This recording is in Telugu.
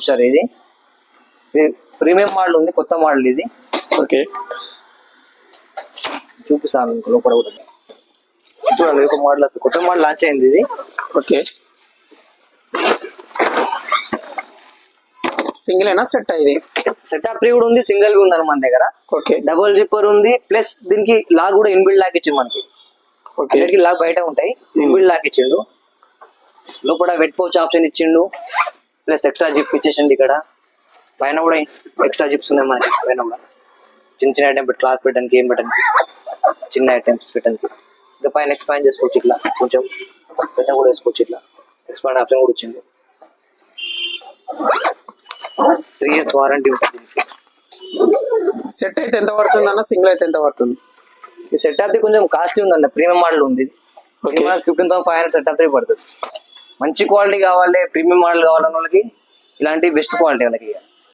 స్టార్ ఇది ప్రీమియం మోడల్ ఉంది, కొత్త మోడల్ ఇది. ఓకే, చూపిస్తాను మీకు లోపల కూడా చూడండి. ఒక మోడల్ వస్తుంది, కొత్త మోడల్ లాంచ్ అయింది ఇది. ఓకే, సింగిల్ అయినా సెట్ ఇది? సెటప్ ఫ్రీ కూడా ఉంది, సింగిల్ కూడా ఉంది మన దగ్గర. ఓకే, డబుల్ జిప్పర్ ఉంది, ప్లస్ దీనికి లాక్ కూడా ఇన్బిల్డ్ లాక్ ఇచ్చింది మనకి. ఓకే, లాక్ బయట ఉంటాయి, ఇన్బిల్డ్ లాక్ ఇచ్చిండు. లోపల వెట్ పౌచ్ ఆప్షన్ ఇచ్చిండు, ప్లస్ ఎక్స్ట్రా జిప్ ఇచ్చేసిండు. ఇక్కడ పైన కూడా ఎక్స్ట్రా జిప్స్ ఉన్నాయి మనకి. పైన కూడా చిన్న చిన్న ఐటమ్ క్లాత్ పెట్టడానికి, ఏం పెట్టడానికి, చిన్న ఐటమ్స్ పెట్టడానికి. ఇంకా పైన ఎక్స్పాండ్ చేసుకోవచ్చు, ఇట్లా కొంచెం పెద్ద కూడా వేసుకోవచ్చు. ఇట్లా ఎక్స్పాండ్ ఆప్షన్ కూడా వచ్చింది. 3 years వారంటీ ఉంటుంది. సెట్ అయితే ఎంత పడుతుంది అన్న? సింగిల్ అయితే ఎంత పడుతుంది? ఈ సెట్ అయితే కొంచెం కాస్ట్లీ ఉందన్న, ప్రీమియం మోడల్ ఉంది. 15,500 సెట్ అయితే పడుతుంది. మంచి క్వాలిటీ కావాలి, ప్రీమియం మోడల్ కావాలన్న వాళ్ళకి ఇలాంటి బెస్ట్ క్వాలిటీ వాళ్ళకి.